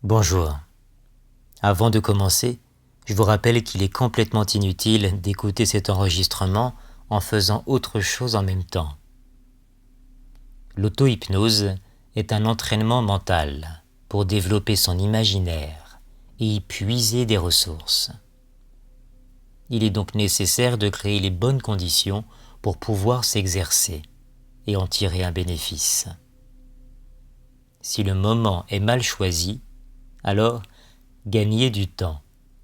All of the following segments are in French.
Bonjour. Avant de commencer, je vous rappelle qu'il est complètement inutile d'écouter cet enregistrement en faisant autre chose en même temps. L'auto-hypnose est un entraînement mental pour développer son imaginaire et y puiser des ressources. Il est donc nécessaire de créer les bonnes conditions pour pouvoir s'exercer et en tirer un bénéfice. Si le moment est mal choisi, alors gagnez du temps,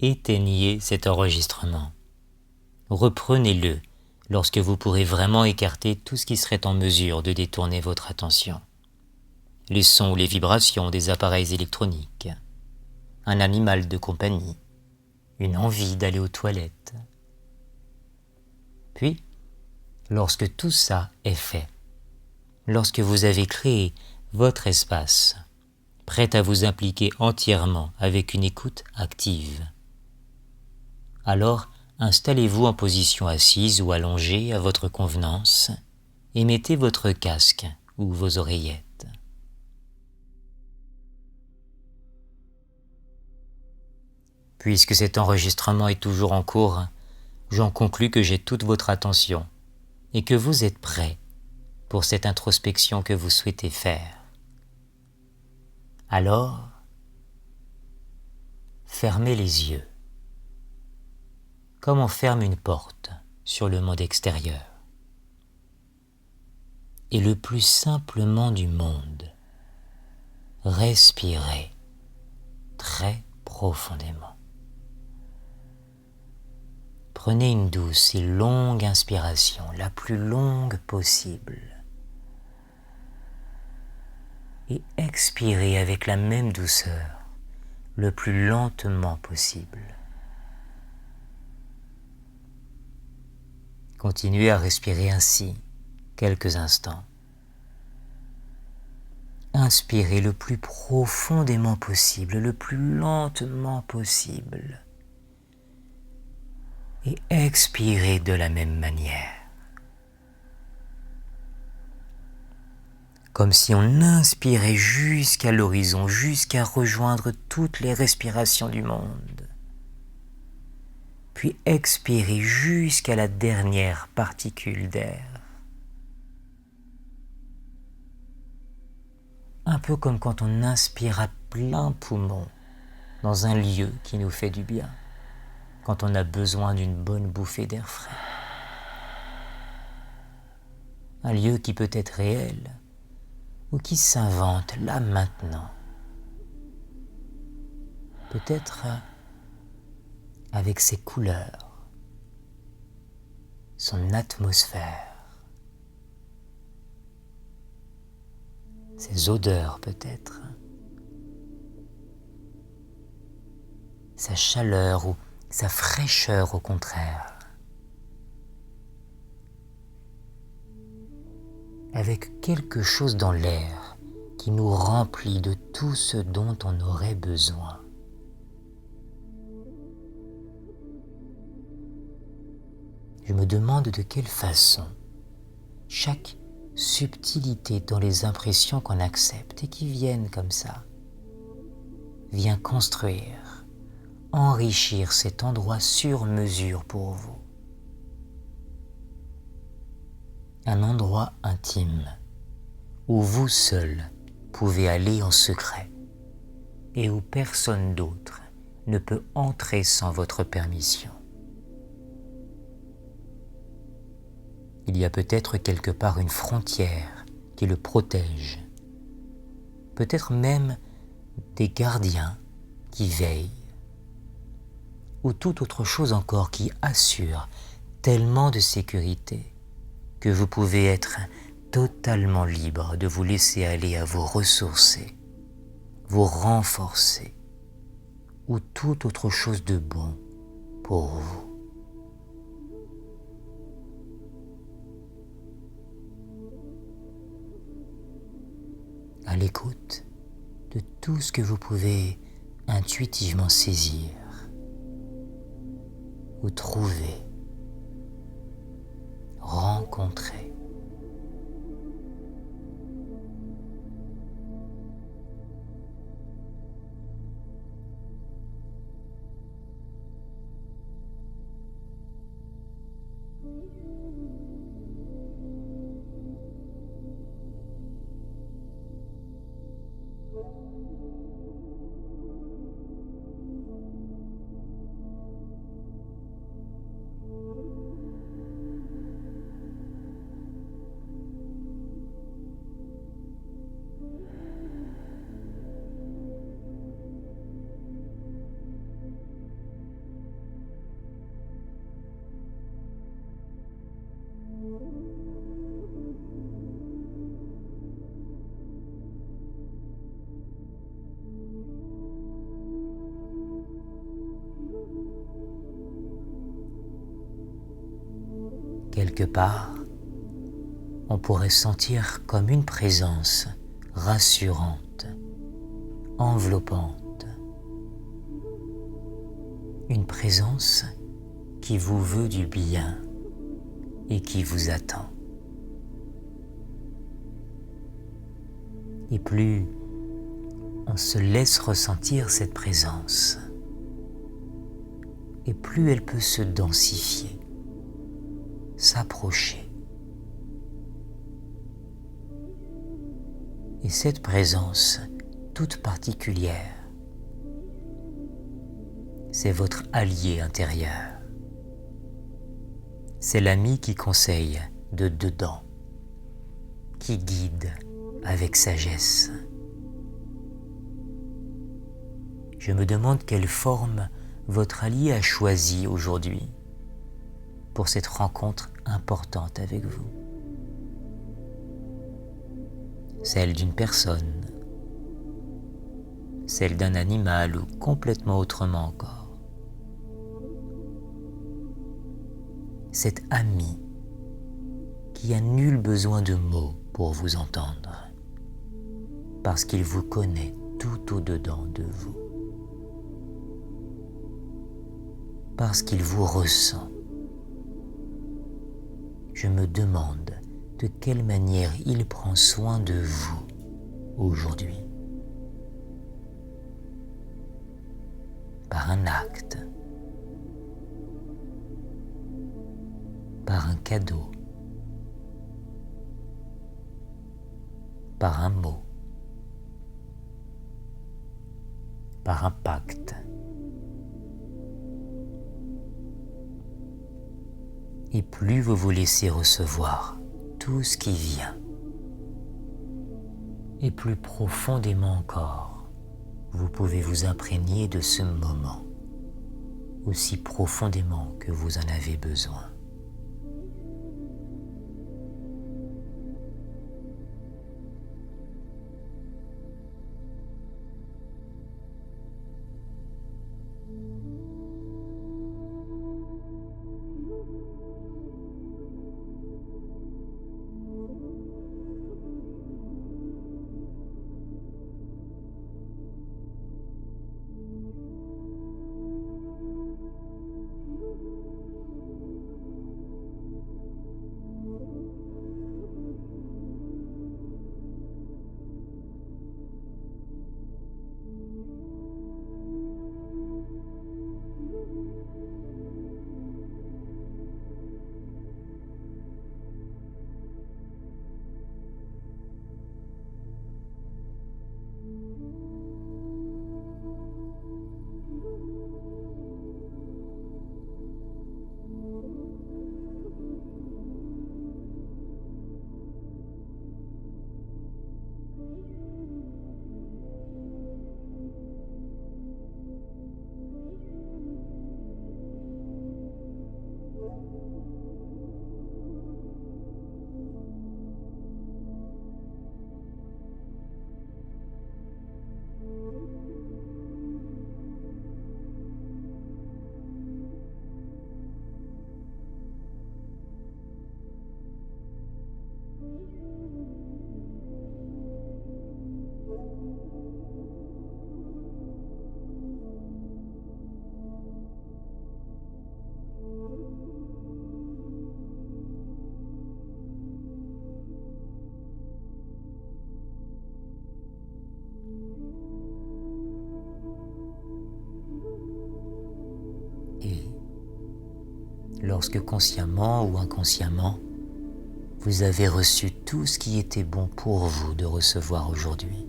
éteignez cet enregistrement. Reprenez-le lorsque vous pourrez vraiment écarter tout ce qui serait en mesure de détourner votre attention. Les sons ou les vibrations des appareils électroniques, un animal de compagnie, une envie d'aller aux toilettes. Puis, lorsque tout ça est fait, lorsque vous avez créé votre espace, prêt à vous impliquer entièrement avec une écoute active, alors installez-vous en position assise ou allongée à votre convenance et mettez votre casque ou vos oreillettes. Puisque cet enregistrement est toujours en cours, j'en conclus que j'ai toute votre attention et que vous êtes prêts pour cette introspection que vous souhaitez faire. Alors, fermez les yeux, comme on ferme une porte sur le monde extérieur. Et le plus simplement du monde, respirez très profondément. Prenez une douce et longue inspiration, la plus longue possible. Et expirez avec la même douceur, le plus lentement possible. Continuez à respirer ainsi quelques instants. Inspirez le plus profondément possible, le plus lentement possible. Et expirez de la même manière. Comme si on inspirait jusqu'à l'horizon, jusqu'à rejoindre toutes les respirations du monde. Puis expirez jusqu'à la dernière particule d'air. Un peu comme quand on inspire à plein poumon dans un lieu qui nous fait du bien, quand on a besoin d'une bonne bouffée d'air frais. Un lieu qui peut être réel ou qui s'invente là maintenant. Peut-être avec ses couleurs, son atmosphère, ses odeurs peut-être, sa chaleur ou sa fraîcheur au contraire. Avec quelque chose dans l'air qui nous remplit de tout ce dont on aurait besoin. Je me demande de quelle façon chaque subtilité dans les impressions qu'on accepte et qui viennent comme ça vient construire, enrichir cet endroit sur mesure pour vous. Un endroit intime où vous seul pouvez aller en secret et où personne d'autre ne peut entrer sans votre permission. Il y a peut-être quelque part une frontière qui le protège, peut-être même des gardiens qui veillent, ou toute autre chose encore qui assure tellement de sécurité que vous pouvez être totalement libre de vous laisser aller à vous ressourcer, vous renforcer, ou toute autre chose de bon pour vous. À l'écoute de tout ce que vous pouvez intuitivement saisir ou trouver, rencontrer. Quelque part, on pourrait sentir comme une présence rassurante, enveloppante, une présence qui vous veut du bien et qui vous attend. Et plus on se laisse ressentir cette présence, et plus elle peut se densifier, s'approcher. Et cette présence toute particulière, c'est votre allié intérieur. C'est l'ami qui conseille de dedans, qui guide avec sagesse. Je me demande quelle forme votre allié a choisi aujourd'hui pour cette rencontre importante avec vous. Celle d'une personne, celle d'un animal ou complètement autrement encore. Cet ami qui a nul besoin de mots pour vous entendre, parce qu'il vous connaît tout au-dedans de vous, parce qu'il vous ressent. Je me demande de quelle manière il prend soin de vous aujourd'hui. Par un acte, par un cadeau, par un mot, par un pacte. Et plus vous vous laissez recevoir tout ce qui vient, et plus profondément encore, vous pouvez vous imprégner de ce moment, aussi profondément que vous en avez besoin. lorsque consciemment ou inconsciemment, vous avez reçu tout ce qui était bon pour vous de recevoir aujourd'hui.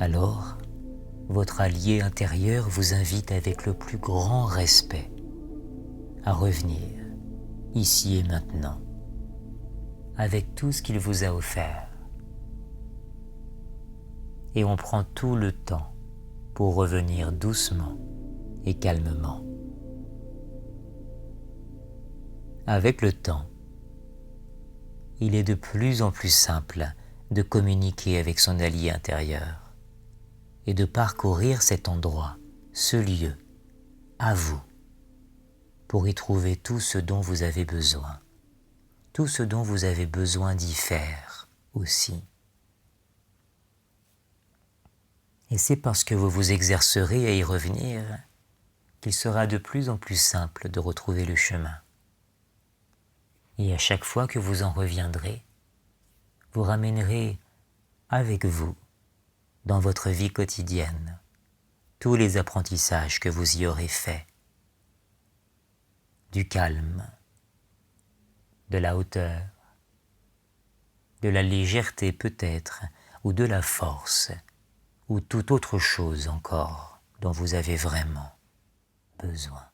Alors, votre allié intérieur vous invite avec le plus grand respect à revenir, ici et maintenant, avec tout ce qu'il vous a offert. Et on prend tout le temps pour revenir doucement et calmement. Avec le temps, il est de plus en plus simple de communiquer avec son allié intérieur et de parcourir cet endroit, ce lieu, à vous, pour y trouver tout ce dont vous avez besoin, tout ce dont vous avez besoin d'y faire aussi. Et c'est parce que vous vous exercerez à y revenir qu'il sera de plus en plus simple de retrouver le chemin. Et à chaque fois que vous en reviendrez, vous ramènerez avec vous, dans votre vie quotidienne, tous les apprentissages que vous y aurez faits, du calme, de la hauteur, de la légèreté peut-être, ou de la force, ou toute autre chose encore dont vous avez vraiment besoin.